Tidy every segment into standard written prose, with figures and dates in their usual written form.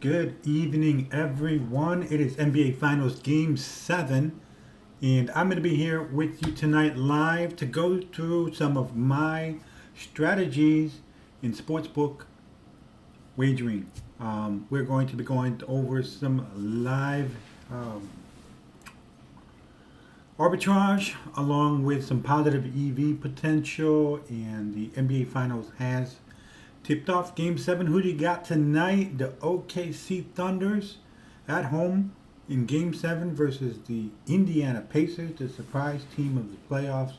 Good evening, everyone. It is NBA Finals Game 7, and I'm going to be here with you tonight live to go through some of my strategies in Sportsbook wagering. We're going to be going over some live arbitrage along with some positive EV potential, and the NBA Finals has tipped off Game 7. Who do you got tonight? The OKC Thunders at home in Game 7 versus the Indiana Pacers, the surprise team of the playoffs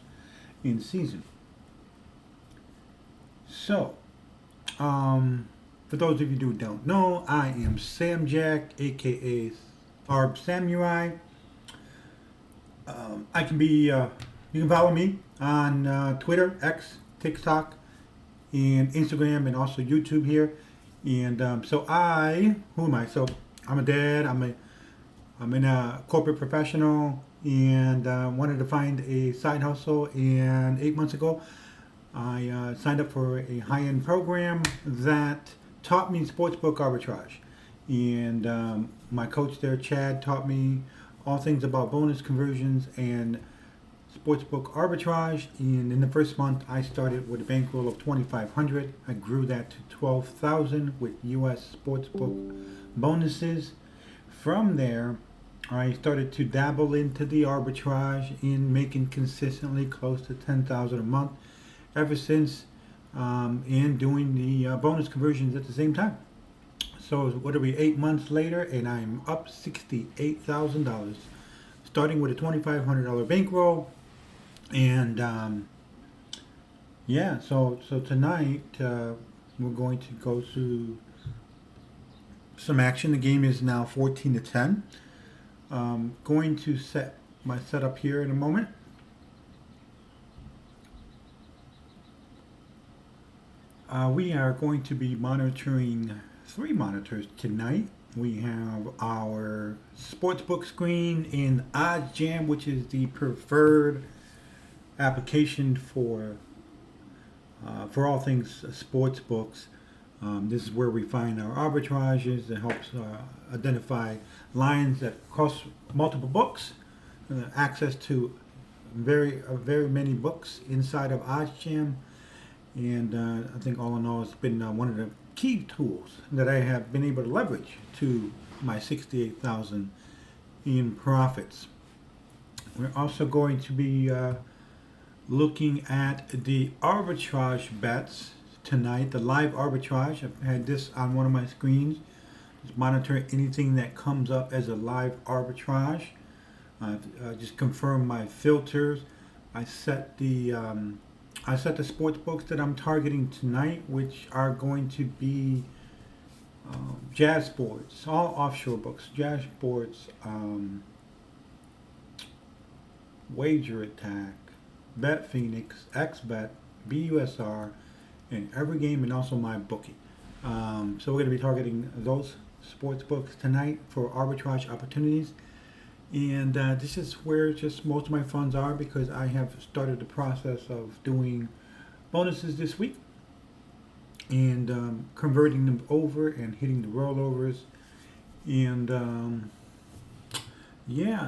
in season. So, for those of you who don't know, I am Sam Jack, aka ArbSamurai. I can be, you can follow me on Twitter, X, TikTok, and Instagram, and also YouTube here. And who am I? So I'm a dad. I'm in a corporate professional, and wanted to find a side hustle. And 8 months ago, I signed up for a high-end program that taught me sportsbook arbitrage. And my coach there, Chad, taught me all things about bonus conversions and sportsbook arbitrage. And in the first month, I started with a bankroll of $2,500. I grew that to $12,000 with U.S. sportsbook bonuses. From there, I started to dabble into the arbitrage in making consistently close to $10,000 a month ever since, and doing the bonus conversions at the same time. So what are we, 8 months later, and I'm up $68,000, starting with a $2,500 bankroll. And so tonight we're going to go through some action. The game is now 14-10. Going to set my setup here in a moment. We are going to be monitoring 3 monitors tonight. We have our sportsbook screen in OddsJam, which is the preferred application for all things sports books. This is where we find our arbitrages. It helps identify lines that cross multiple books. Access to very many books inside of OddsJam, and I think all in all, it's been one of the key tools that I have been able to leverage to my $68,000 in profits. We're also going to be looking at the arbitrage bets tonight, the live arbitrage. I've had this on one of my screens. Just monitor anything that comes up as a live arbitrage. Just confirm my filters. I set the sports books that I'm targeting tonight, which are going to be Jazz Sports, all offshore books, Jazz Sports, Wager Attack, Bet Phoenix, XBet, BUSR, and every game, and also my bookie. So we're going to be targeting those sports books tonight for arbitrage opportunities. And this is where just most of my funds are, because I have started the process of doing bonuses this week and converting them over and hitting the rollovers. And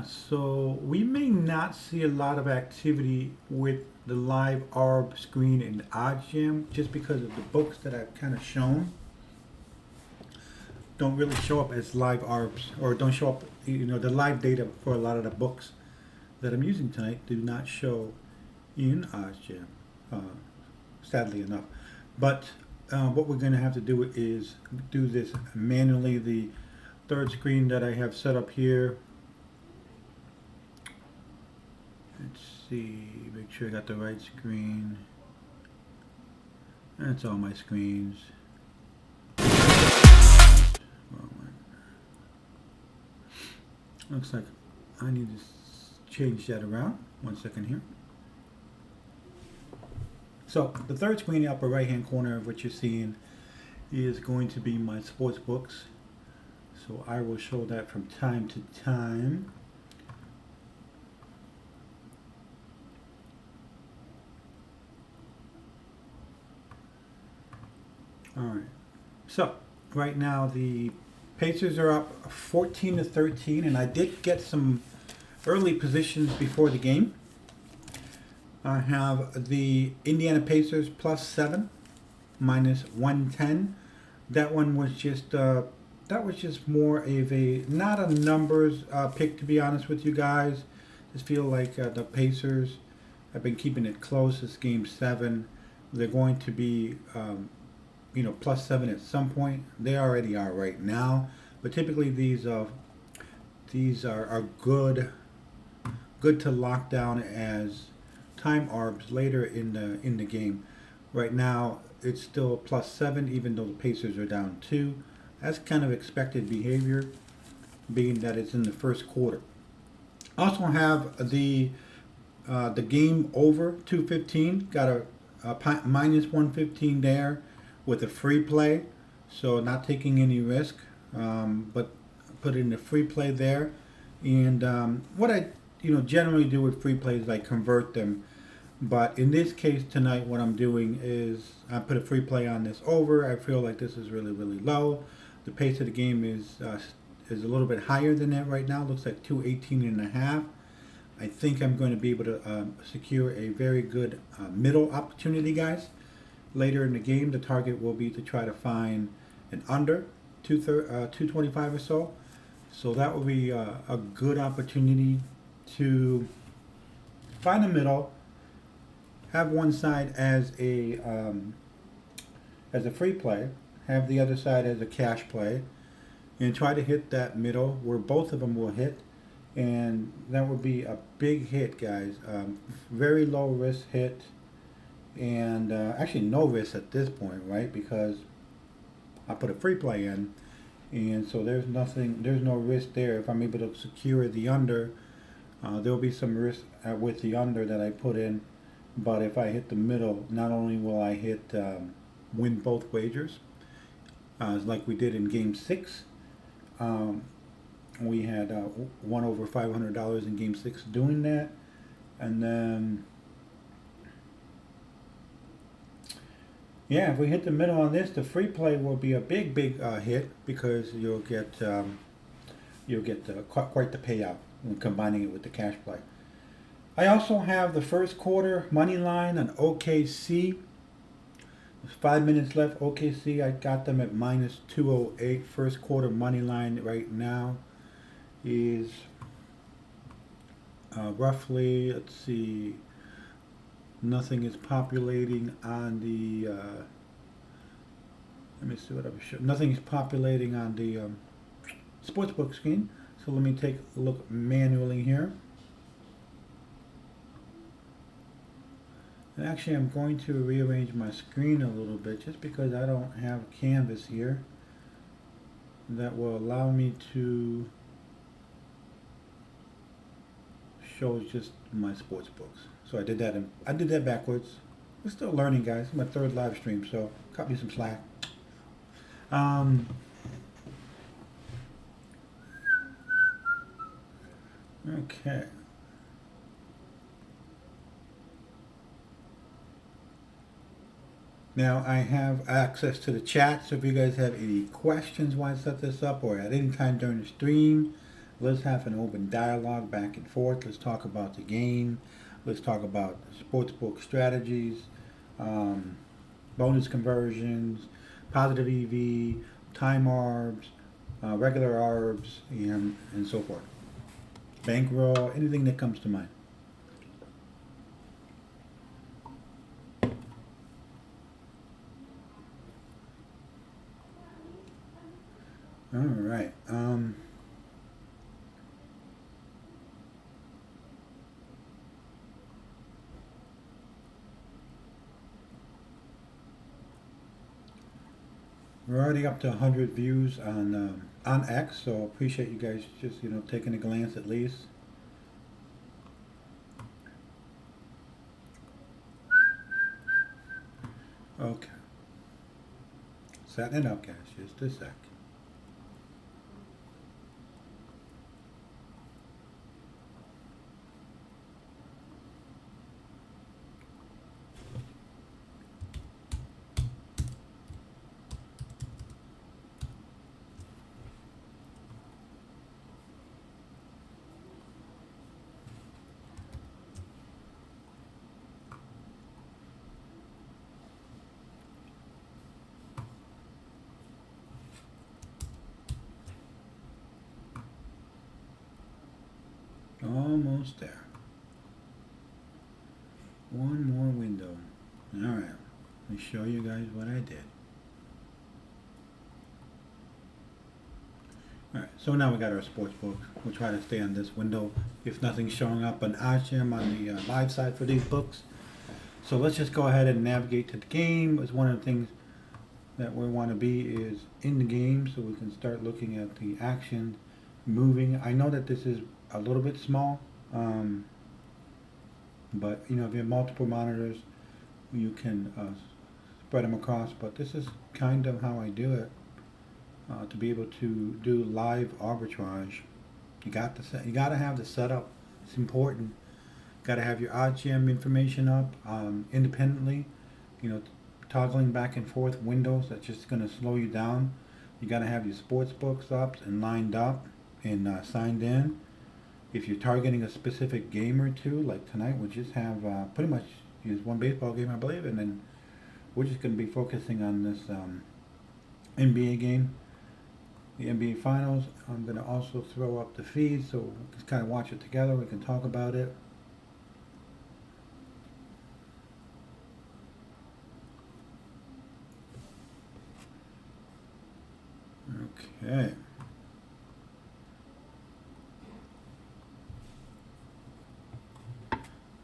so we may not see a lot of activity with the live ARB screen in OddsJam, just because of the books that I've kind of shown don't really show up as live ARBs, or don't show up, the live data for a lot of the books that I'm using tonight do not show in OddsJam, sadly enough. But what we're going to have to do is do this manually. The third screen that I have set up here, let's see, make sure I got the right screen. That's all my screens. Looks like I need to change that around. 1 second here. So the third screen in the upper right hand corner of what you're seeing is going to be my sports books. So I will show that from time to time. All right. So right now the Pacers are up 14-13, and I did get some early positions before the game. I have the Indiana Pacers +7, -110. That one was just more of a not a numbers pick, to be honest with you guys. Just feel like the Pacers have been keeping it close. It's game 7. They're going to be +7 at some point. They already are right now, but typically these are good to lock down as time arbs later in the game. Right now it's still +7, even though the Pacers are down 2. That's kind of expected behavior, being that it's in the first quarter. Also have the game over 215. Got a -115 there with a free play, so not taking any risk, but put in the free play there. And what I generally do with free plays, I convert them. But in this case tonight, what I'm doing is I put a free play on this over. I feel like this is really, really low. The pace of the game is a little bit higher than that right now. Looks like 218.5. I think I'm going to be able to secure a very good middle opportunity, guys. Later in the game, the target will be to try to find an under 225 or so. So that will be a good opportunity to find a middle, have one side as a free play, have the other side as a cash play, and try to hit that middle where both of them will hit. And that would be a big hit, guys. Very low risk hit, and actually no risk at this point, right? Because I put a free play in, and so there's no risk there. If I'm able to secure the under, there'll be some risk with the under that I put in. But if I hit the middle, not only will I hit win both wagers, like we did in Game 6. We had won over $500 in Game 6 doing that. And then, yeah, if we hit the middle on this, the free play will be a big hit, because you'll get quite the payout when combining it with the cash play. I also have the first quarter money line on OKC. There's 5 minutes left. OKC, I got them at -208. First quarter money line right now is roughly, let's see, nothing is populating on the, let me see what I'm showing. Nothing is populating on the Sportsbook screen. So let me take a look manually here. And actually, I'm going to rearrange my screen a little bit, just because I don't have canvas here that will allow me to show just my sports books. So I did that backwards. We're still learning, guys. It's my 3rd live stream, so cut me some slack. Okay. Now I have access to the chat, so if you guys have any questions while I set this up, or at any time during the stream, let's have an open dialogue back and forth. Let's talk about the game. Let's talk about sportsbook strategies, bonus conversions, positive EV, time arbs, regular arbs, and so forth. Bankroll, anything that comes to mind. All right. We're already up to 100 views on X, so appreciate you guys just taking a glance at least. Okay. Setting it up, guys. Just a sec. almost there. One more window. Alright, let me show you guys what I did. Alright, so now we got our sports book. We'll try to stay on this window if nothing's showing up on OddsJam on the live side for these books. So let's just go ahead and navigate to the game. It's one of the things that we want to be is in the game so we can start looking at the action moving. I know that this is a little bit small, but you know, if you have multiple monitors, you can spread them across. But this is kind of how I do it. To be able to do live arbitrage, you got to have the setup. It's important. Got to have your OddsJam information up independently. You know, toggling back and forth windows, that's just going to slow you down. You got to have your sports books up and lined up and signed in. If you're targeting a specific game or two, like tonight, we'll just have pretty much use one baseball game, I believe, and then we're just going to be focusing on this NBA game, the NBA Finals. I'm going to also throw up the feed so we can kind of watch it together. We can talk about it. Okay.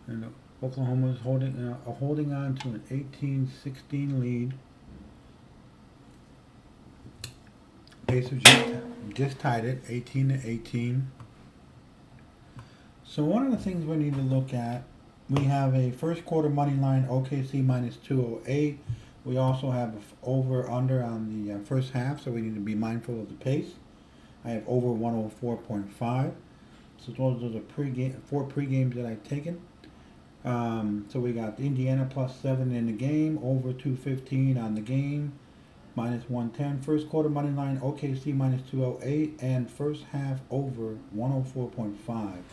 And Oklahoma is holding on to an 18-16 lead. Pacers just tied it, 18-18. So one of the things we need to look at, we have a first quarter money line, OKC minus 208. We also have over under on the first half, so we need to be mindful of the pace. I have over 104.5. So those are the four pre-games that I've taken. So we got Indiana plus 7 in the game, over 215 on the game, minus 110. First quarter money line, OKC minus 208, and first half over 104.5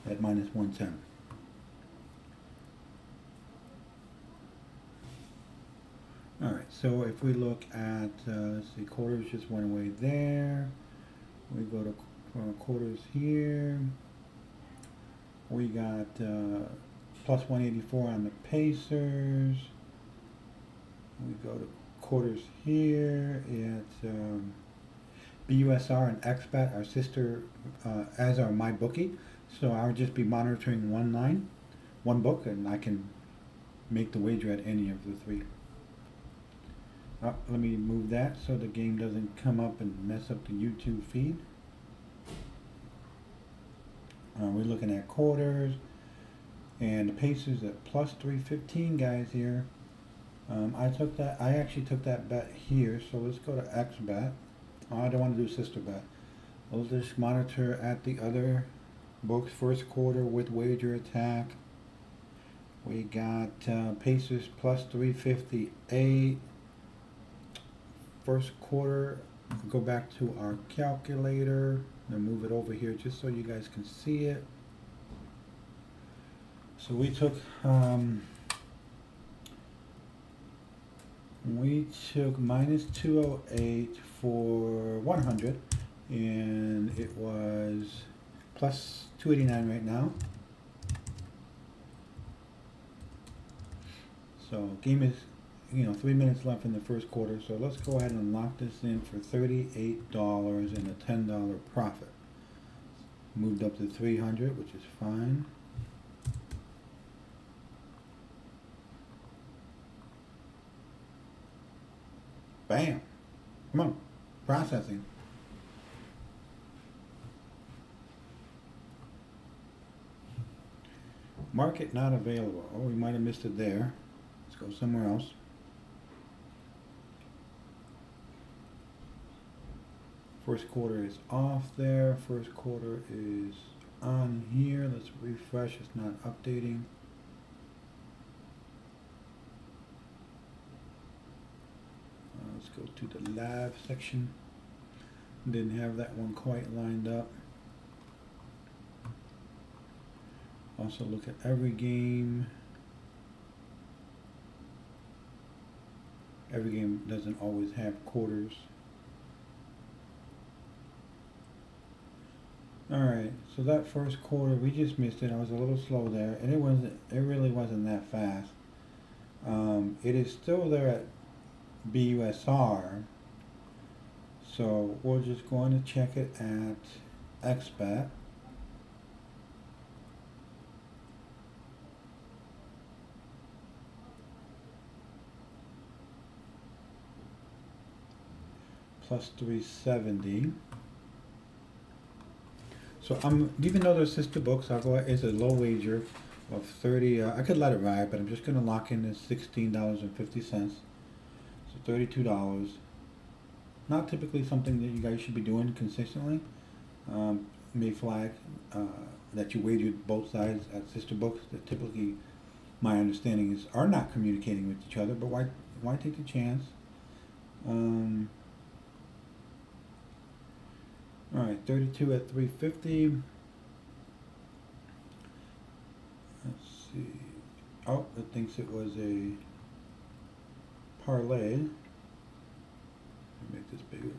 at minus 110. Alright, so if we look at, let's see, quarters just went away there. We go to quarters here. We got plus 184 on the Pacers. We go to quarters here. It's BUSR and XBet, our sister, as are MyBookie. So I'll just be monitoring one line, one book, and I can make the wager at any of the three. Let me move that so the game doesn't come up and mess up the YouTube feed. We're looking at quarters, and the Pacers at plus 315, guys, here. I actually took that bet here, so let's go to XBet. I don't want to do sister bet. We'll just monitor at the other books. First quarter with wager attack. We got Pacers plus 358. First quarter, go back to our calculator and move it over here just so you guys can see it. So we took minus 208 for 100, and it was plus 289 right now. So game is, 3 minutes left in the first quarter, so let's go ahead and lock this in for $38 and a $10 profit. Moved up to 300, which is fine. Bam! Come on, processing. Market not available. Oh, we might have missed it there. Let's go somewhere else. First quarter is off there. First quarter is on here. Let's refresh. It's not updating. Let's go to the live section. Didn't have that one quite lined up. Also look at every game. Every game doesn't always have quarters. All right, so that first quarter we just missed it. I was a little slow there, and it wasn't. It really wasn't that fast. It is still there at BUSR, so we're just going to check it at XBet. Plus 370. So even though they're sister books, I'll go. It's a low wager of 30. I could let it ride, but I'm just gonna lock in this $16.50. So $32. Not typically something that you guys should be doing consistently. May flag that you wagered both sides at sister books that typically, my understanding is, are not communicating with each other. But why take the chance? All right, 32 at 350. Let's see. Oh, it thinks it was a parlay. Let me make this bigger.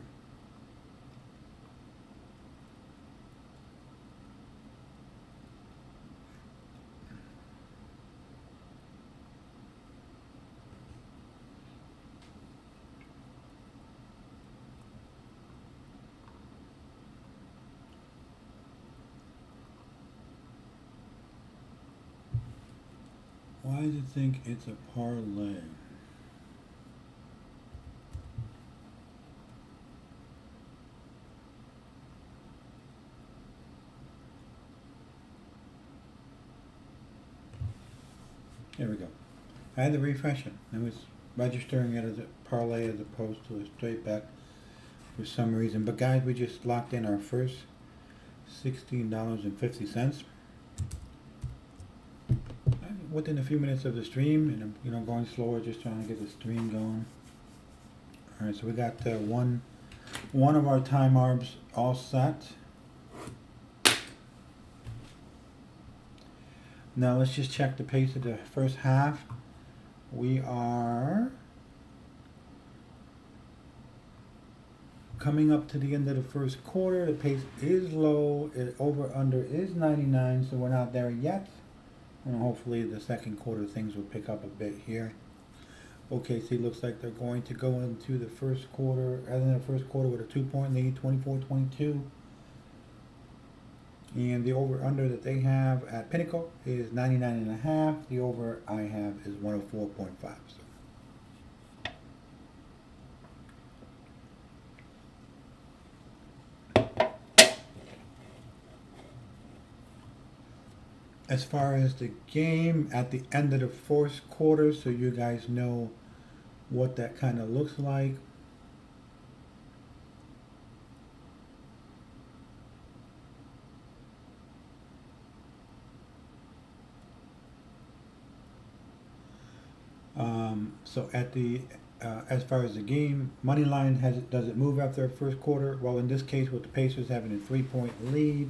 Why does it think it's a parlay? There we go. I had to refresh it. It was registering it as a parlay as opposed to a straight bet for some reason. But guys, we just locked in our first $16.50. Within a few minutes of the stream, and I'm going slower, just trying to get the stream going. All right, so we got one of our time arbs all set. Now let's just check the pace of the first half. We are coming up to the end of the first quarter. The pace is low. Over under is 99, so we're not there yet. And hopefully the second quarter things will pick up a bit here. OKC looks like they're going to go into the first quarter, as in the first quarter, with a 2-point lead, 24-22. And the over-under that they have at Pinnacle is 99.5. The over I have is 104.5. As far as the game at the end of the fourth quarter, so you guys know what that kind of looks like. So at the as far as the game, money line does it move after the first quarter? Well, in this case, with the Pacers having a 3-point lead,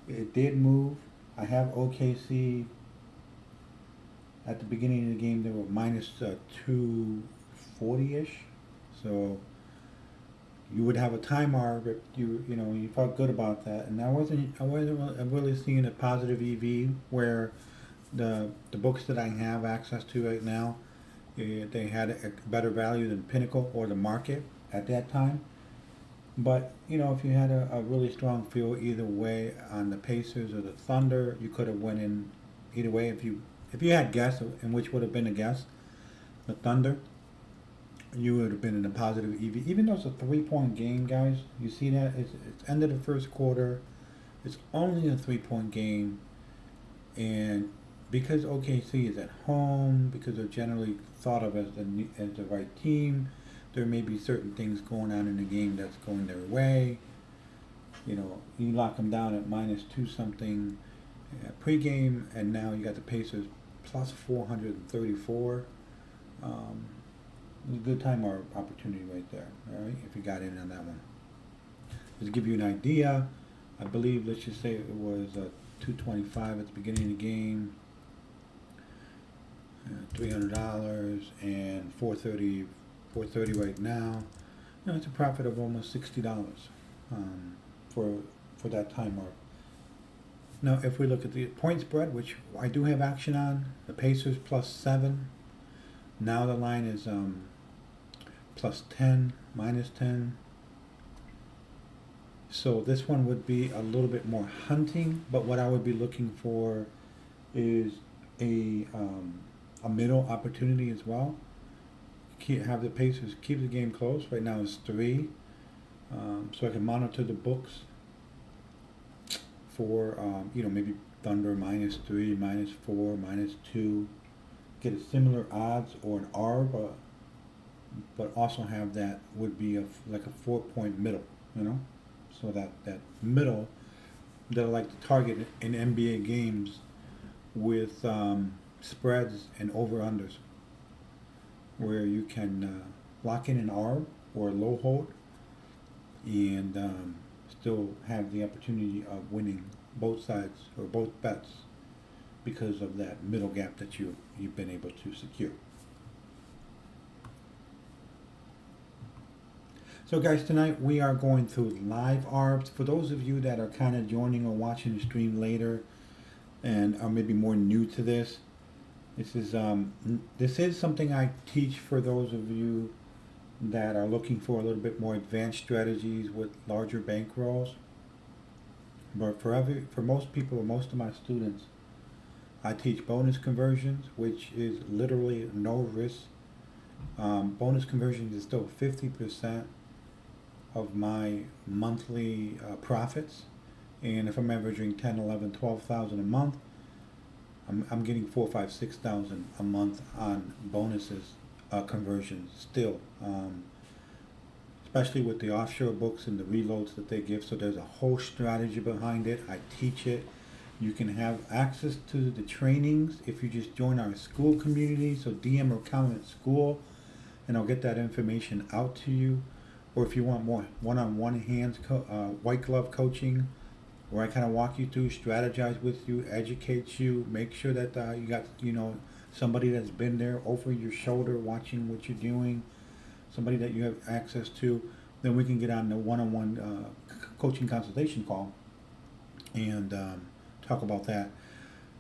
it did move. I have OKC at the beginning of the game. They were minus 240-ish, so you would have a time arb if you felt good about that. And I wasn't really seeing a positive EV where the books that I have access to right now, they had a better value than Pinnacle or the market at that time. But if you had a really strong feel either way on the Pacers or the Thunder, you could have went in either way. If you had guess, and which would have been a guess, the Thunder, you would have been in a positive EV. Even though it's a 3-point game, guys, you see that it's end of the first quarter. It's only a 3-point game, and because OKC is at home, because they're generally thought of as the right team, there may be certain things going on in the game that's going their way. You lock them down at minus 2 something pregame, and now you got the Pacers plus 434. It was a good time or opportunity right there. All right, if you got in on that one. Just to give you an idea, I believe, let's just say it was 225 at the beginning of the game, $300, and 430 right now. It's a profit of almost $60 for for that time mark. Now, if we look at the point spread, which I do have action on, the Pacers +7. Now the line is +10, -10. So this one would be a little bit more hunting, but what I would be looking for is a middle opportunity as well. Have the Pacers keep the game close. Right now it's 3, so I can monitor the books for maybe Thunder -3, -4, -2. Get a similar odds or an arb, but also have that would be like a 4-point middle, so that middle that I like to target in NBA games with spreads and over-unders, where you can lock in an arb or a low hold and still have the opportunity of winning both sides or both bets because of that middle gap that you've been able to secure. So guys, tonight we are going through live ARBs. For those of you that are kind of joining or watching the stream later and are maybe more new to this, this is something I teach for those of you that are looking for a little bit more advanced strategies with larger bankrolls. But for most people, most of my students, I teach bonus conversions, which is literally no risk. Bonus conversions is still 50% of my monthly profits, and if I'm averaging 10, 11, 12,000 a month, I'm getting 4, 5, 6,000 a month on bonuses conversions still, especially with the offshore books and the reloads that they give. So there's a whole strategy behind it. I teach it. You can have access to the trainings if you just join our Skool community. So DM or comment Skool, and I'll get that information out to you. Or if you want more one-on-one white glove coaching, where I kind of walk you through, strategize with you, educate you, make sure that you got somebody that's been there over your shoulder watching what you're doing, somebody that you have access to, then we can get on the one-on-one coaching consultation call and talk about that.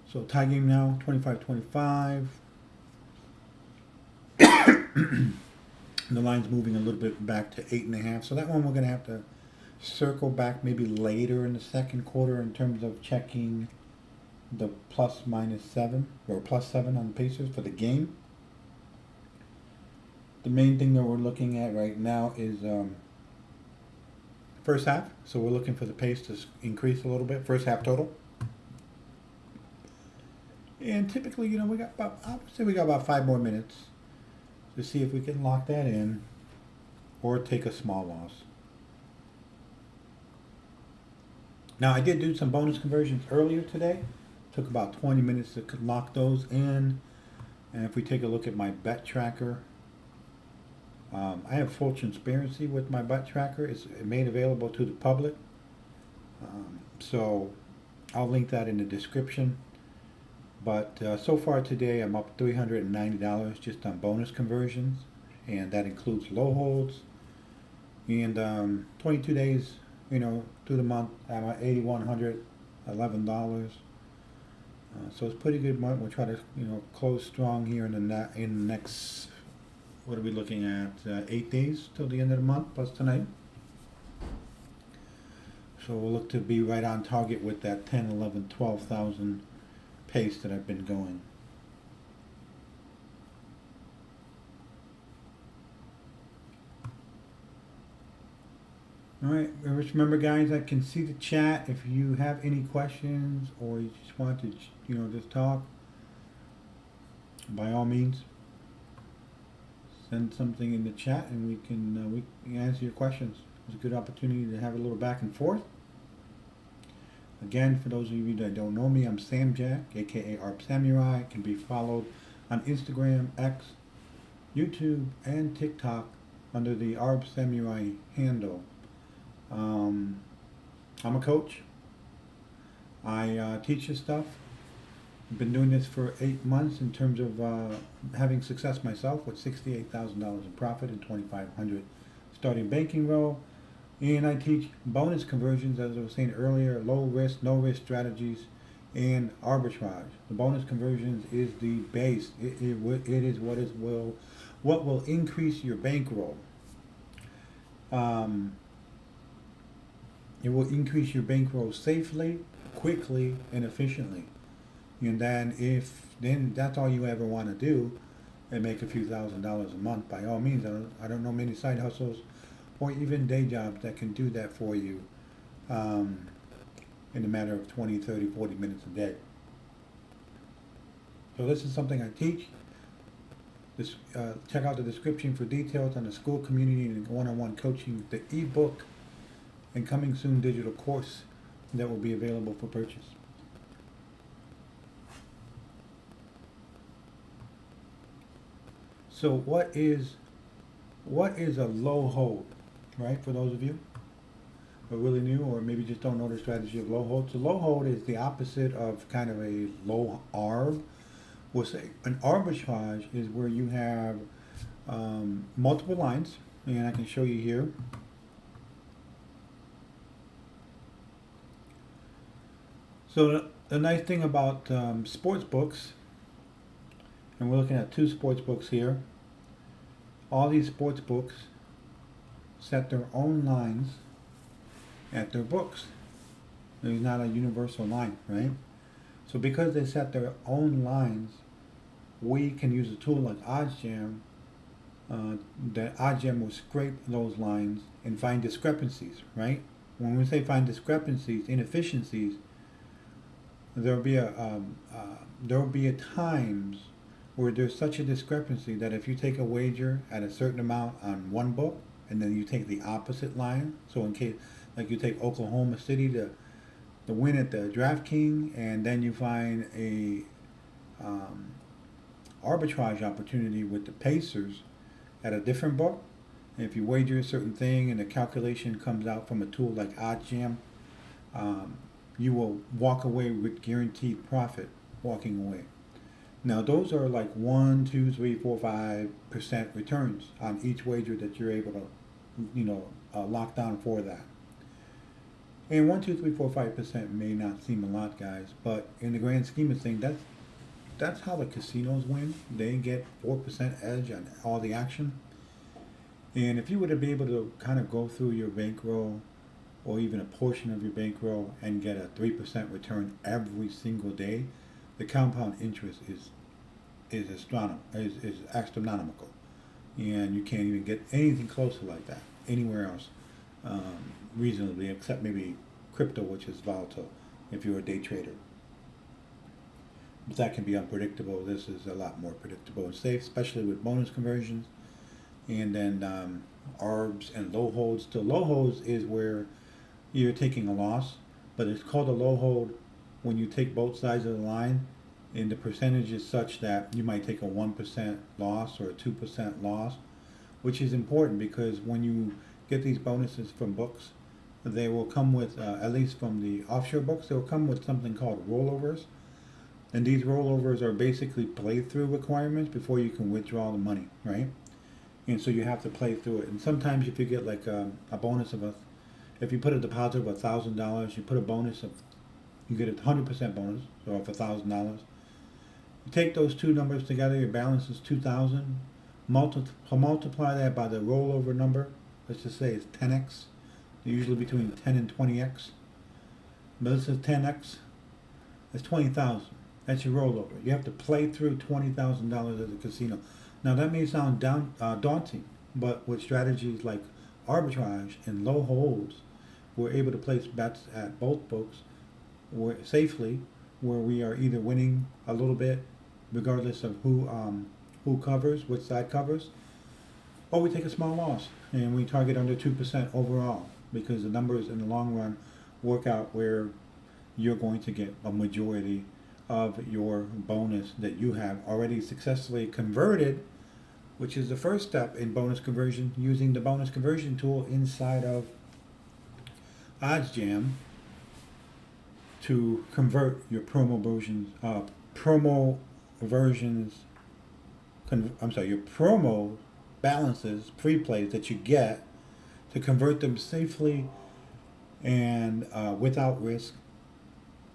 So tie game now, 25-25. The line's moving a little bit back to 8.5. So that one we're going to have to circle back maybe later in the second quarter in terms of checking the ±7 or +7 on the Pacers for the game. The main thing that we're looking at right now is first half. So we're looking for the pace to increase a little bit. First half total. And typically, we got about 5 more minutes to see if we can lock that in or take a small loss. Now, I did do some bonus conversions earlier today. Took about 20 minutes to lock those in. And if we take a look at my bet tracker, I have full transparency with my bet tracker. It's made available to the public. So I'll link that in the description. But so far today, I'm up $390 just on bonus conversions, and that includes low holds. And 22 days, through the month, I'm at $8,111. So it's a pretty good month. We'll try to, close strong here in the next. What are we looking at? 8 days till the end of the month, plus tonight. So we'll look to be right on target with that 10, 11, 12,000 pace that I've been going. All right, just remember, guys, I can see the chat. If you have any questions or you just want to, just talk, by all means, send something in the chat and we can answer your questions. It's a good opportunity to have a little back and forth. Again, for those of you that don't know me, I'm Sam Jack, aka ArbSamurai. Can be followed on Instagram, X, YouTube, and TikTok under the ArbSamurai handle. I'm a coach. I teach this stuff. I've been doing this for 8 months in terms of having success myself with $68,000 in profit and $2,500 starting banking roll. And I teach bonus conversions, as I was saying earlier, low risk, no risk strategies, and arbitrage. The bonus conversions is the base. It is what will increase your bankroll. Um, it will increase your bankroll safely, quickly, and efficiently. And then that's all you ever want to do, and make a few $1,000s a month. By all means, I don't know many side hustles or even day jobs that can do that for you um, in a matter of 20, 30, 40 minutes a day. So this is something I teach. Check out the description for details on the Skool community and one-on-one coaching, the ebook, and coming soon digital course that will be available for purchase. So what is a low hold, right? For those of you who are really new or maybe just don't know the strategy of low hold. So low hold is the opposite of kind of a low arb. We'll say an arbitrage is where you have multiple lines, and I can show you here. So the nice thing about sports books, and we're looking at two sports books here. All these sports books set their own lines at their books. There's not a universal line, right? So because they set their own lines, we can use a tool like OddsJam. That OddsJam will scrape those lines and find discrepancies, right? When we say find discrepancies, inefficiencies, there'll be a times where there's such a discrepancy that if you take a wager at a certain amount on one book and then you take the opposite line, so in case like you take Oklahoma City to win at the DraftKings, and then you find a arbitrage opportunity with the Pacers at a different book, and if you wager a certain thing and the calculation comes out from a tool like OddsJam, you will walk away with guaranteed profit walking away. Now those are like 1, 2, 3, 4, 5% returns on each wager that you're able to, lock down for that. And 1, 2, 3, 4, 5% may not seem a lot, guys, but in the grand scheme of things, that's how the casinos win. They get 4% edge on all the action. And if you were to be able to kind of go through your bankroll, or even a portion of your bankroll, and get a 3% return every single day, the compound interest is astronomical, and you can't even get anything close to like that anywhere else reasonably, except maybe crypto, which is volatile if you're a day trader. But that can be unpredictable. This is a lot more predictable and safe, especially with bonus conversions. And then ARBs and low holds. The low holds is where you're taking a loss, but it's called a low hold when you take both sides of the line, and the percentage is such that you might take a 1% loss or a 2% loss, which is important because when you get these bonuses from books, they will come with, at least from the offshore books, they'll come with something called rollovers. And these rollovers are basically playthrough requirements before you can withdraw the money, right? And so you have to play through it. And sometimes if you get like a bonus of if you put a deposit of $1,000, you put a bonus of, you get a 100% bonus, so of $1,000. You take those two numbers together, your balance is 2,000. Multiply that by the rollover number. Let's just say it's 10x. They're usually between 10 and 20x. But this is 10x. That's 20,000. That's your rollover. You have to play through $20,000 at the casino. Now that may sound daunting, but with strategies like arbitrage and low holds, we're able to place bets at both books safely, where we are either winning a little bit, regardless of who covers, which side covers, or we take a small loss and we target under 2% overall, because the numbers in the long run work out where you're going to get a majority of your bonus that you have already successfully converted, which is the first step in bonus conversion, using the bonus conversion tool inside of OddsJam to convert your promo balances, pre-plays that you get to convert them safely and without risk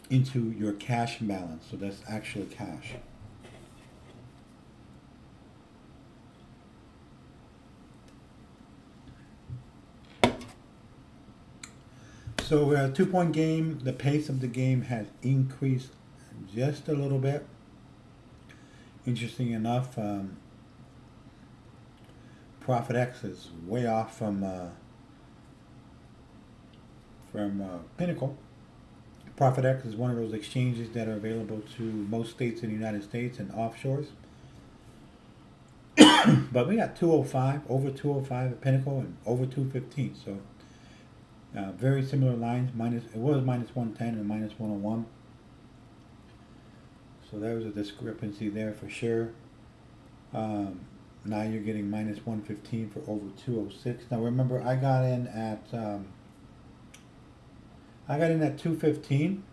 into your cash balance. So that's actually cash. So a 2 point game, the pace of the game has increased just a little bit. Interesting enough, Profit X is way off from Pinnacle. Profit X is one of those exchanges that are available to most states in the United States and offshores. But we got 205, over 205 at Pinnacle and over 215. So very similar lines. It was minus 110 and minus 101. So there was a discrepancy there for sure. Now you're getting minus 115 for over 206. Now remember, I got in at 215,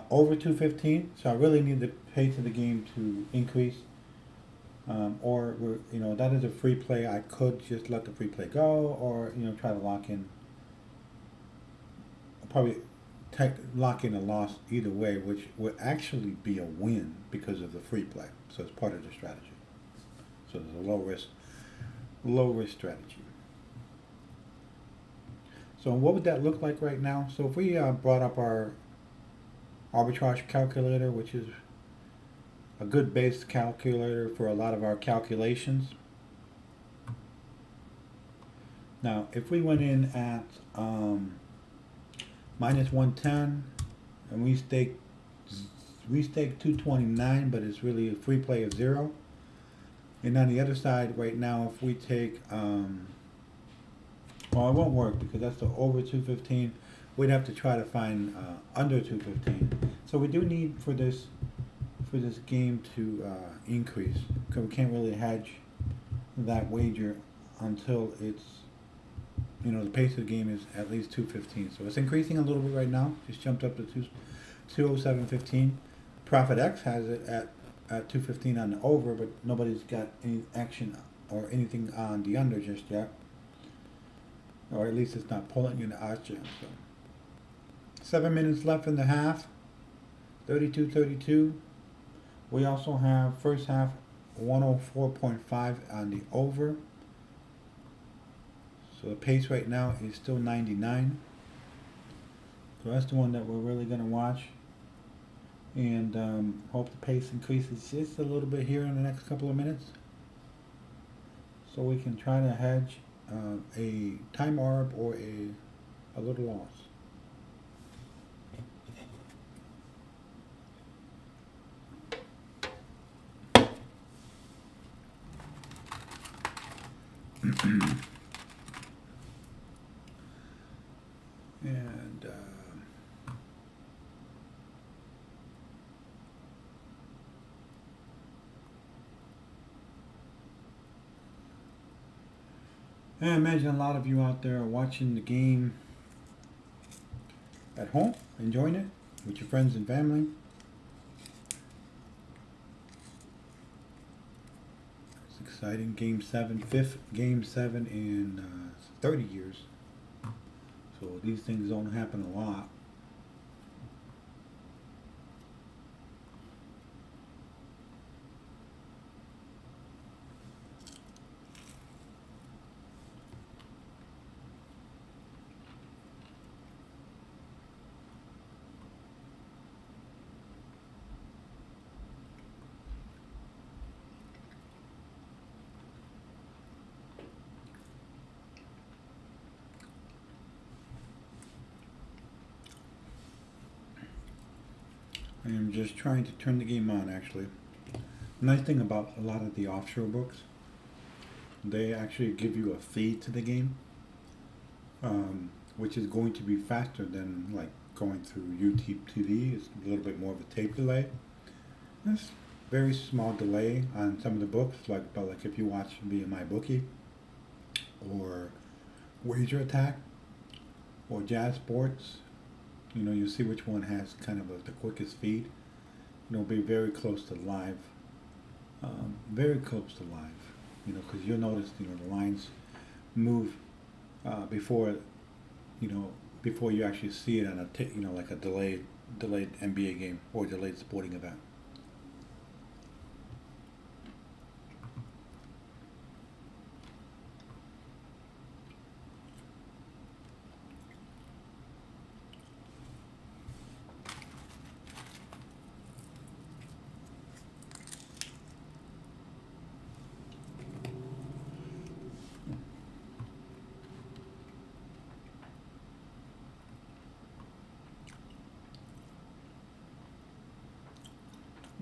over 215. So I really need the pace of the game to increase. Or that is a free play. I could just let the free play go, or try to lock in. Probably lock in a loss either way, which would actually be a win because of the free play. So it's part of the strategy. So there's a low risk strategy. So what would that look like right now? So if we brought up our arbitrage calculator, which is a good base calculator for a lot of our calculations. Now, if we went in at minus 110 and we stake 229, but it's really a free play of 0. And on the other side right now, if we take well, it won't work because that's the over 215. We'd have to try to find under 215. So we do need for this game to increase, because we can't really hedge that wager until it's the pace of the game is at least 215. So it's increasing a little bit right now. Just jumped up to 207.15. Profit X has it at 215 on the over, but nobody's got any action or anything on the under just yet. Or at least it's not pulling in the OddsJam. So 7 minutes left in the half. 32-32. We also have first half 104.5 on the over. So the pace right now is still 99. So that's the one that we're really going to watch. And hope the pace increases just a little bit here in the next couple of minutes. So we can try to hedge a time arb or a little loss. And I imagine a lot of you out there are watching the game at home, enjoying it with your friends and family. It's exciting. Game 7, fifth Game 7 in 30 years. So these things don't happen a lot. I am just trying to turn the game on, actually. The nice thing about a lot of the offshore books, they actually give you a feed to the game, which is going to be faster than like going through YouTube TV. It's a little bit more of a tape delay. That's very small delay on some of the books, like if you watch via MyBookie or Wager Attack or Jazz Sports. You see which one has kind of the quickest feed. Be very close to live. Very close to live. Because you'll notice, the lines move before you know before you actually see it on like a delayed NBA game or delayed sporting event.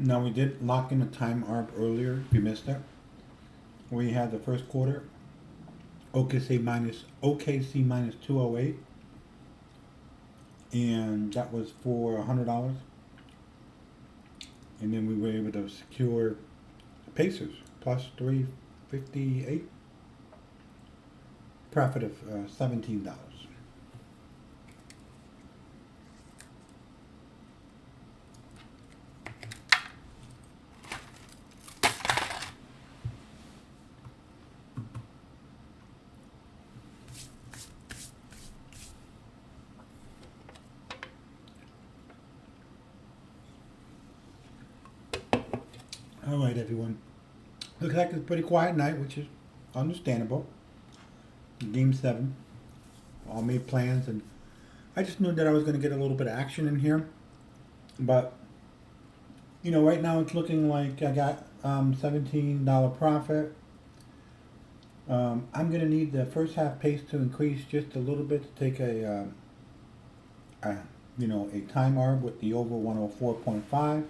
Now we did lock in a time arb earlier. If you missed that, we had the first quarter OKC minus 208, and that was for $100. And then we were able to secure the Pacers plus 358, profit of $17. All right, everyone. Looks like it's a pretty quiet night, which is understandable. Game 7. All made plans, and I just knew that I was going to get a little bit of action in here. But, right now it's looking like I got $17 profit. I'm going to need the first half pace to increase just a little bit to take a time arb with the over 104.5.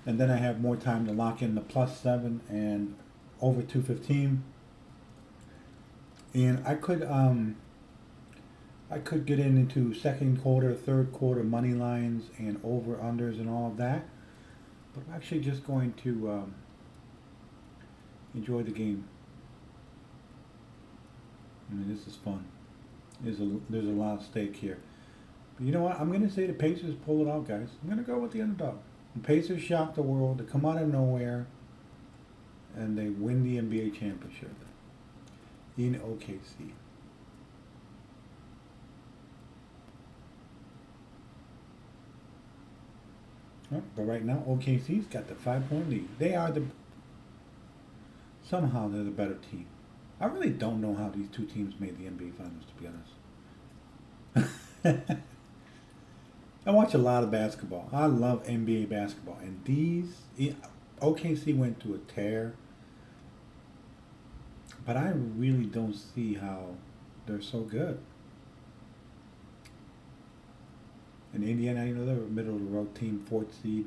And then I have more time to lock in the +7 and over 215. And I could get into second quarter, third quarter money lines and over unders and all of that. But I'm actually just going to enjoy the game. I mean, this is fun. There's a lot of stake here. But you know what? I'm going to say the Pacers pull it out, guys. I'm going to go with the underdog. The Pacers shock the world. They come out of nowhere, and they win the NBA championship in OKC. But right now, OKC's got the 5-point lead. Somehow they're the better team. I really don't know how these two teams made the NBA Finals, to be honest. I watch a lot of basketball. I love NBA basketball. And OKC went through a tear. But I really don't see how they're so good. And Indiana, they're a middle of the road team, 4th seed.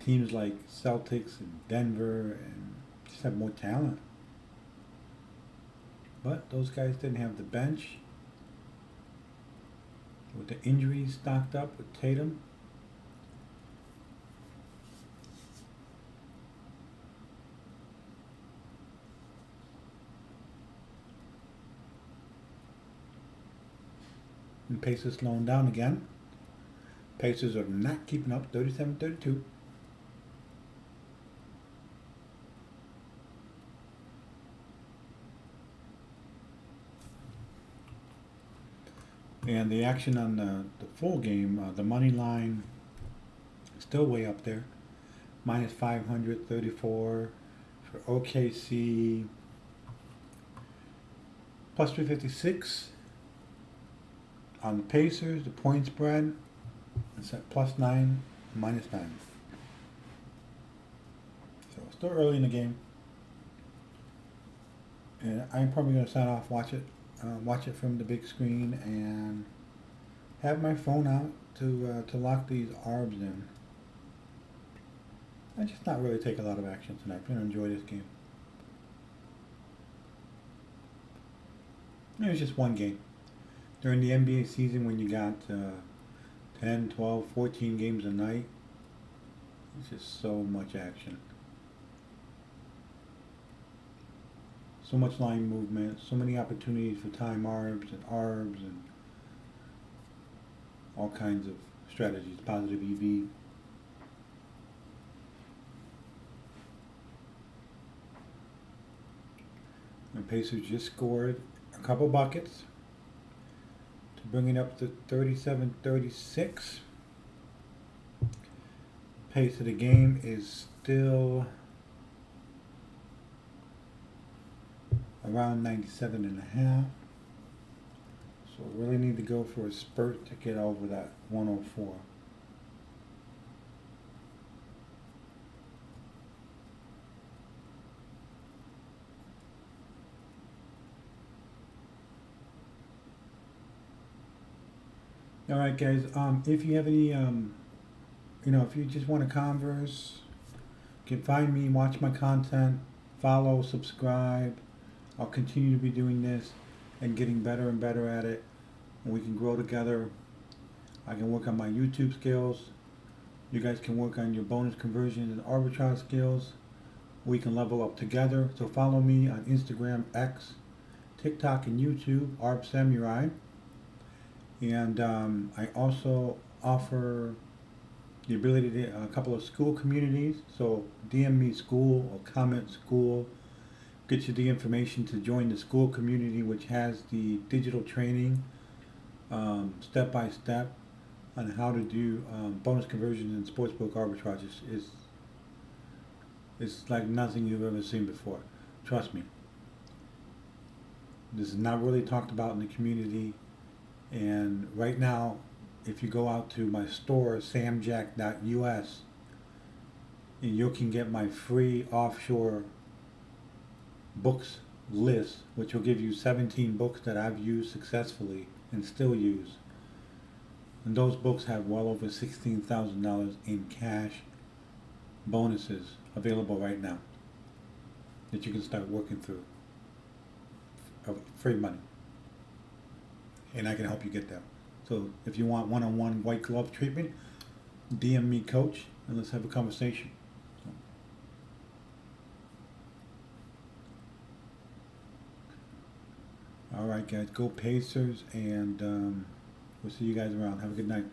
Teams like Celtics and Denver and just have more talent. But those guys didn't have the bench. With the injuries stocked up with Tatum. And Pacers slowing down again. Pacers are not keeping up, 37-32. And the action on the full game, the money line, still way up there. Minus 534 for OKC. Plus 356 on the Pacers. The point spread is at +9, -9. So it's still early in the game. And I'm probably going to sign off, watch it from the big screen, and have my phone out to lock these arbs in. I just not really take a lot of action tonight. I'm going to enjoy this game. It was just one game. During the NBA season, when you got 10, 12, 14 games a night, it's just so much action. So much line movement, so many opportunities for time arbs and all kinds of strategies, positive EV. The Pacers just scored a couple buckets to bring it up to 37.36. Pace of the game is still around 97.5. So really need to go for a spurt to get over that 104. All right, guys. If you have any, if you just want to converse, you can find me, watch my content, follow, subscribe. I'll continue to be doing this and getting better and better at it. And we can grow together. I can work on my YouTube skills. You guys can work on your bonus conversion and arbitrage skills. We can level up together. So follow me on Instagram, X, TikTok, and YouTube, ArbSamurai. And I also offer the ability to a couple of Skool communities. So DM me Skool or comment Skool. Get you the information to join the Skool community, which has the digital training step by step on how to do bonus conversions in sportsbook arbitrage. It's like nothing you've ever seen before. Trust me. This is not really talked about in the community. And right now, if you go out to my store, samjack.us, and you can get my free offshore books list, which will give you 17 books that I've used successfully and still use. And those books have well over $16,000 in cash bonuses available right now that you can start working through. Free money. And I can help you get there. So if you want one-on-one white glove treatment, DM me, coach, and let's have a conversation. All right, guys, go Pacers, and we'll see you guys around. Have a good night.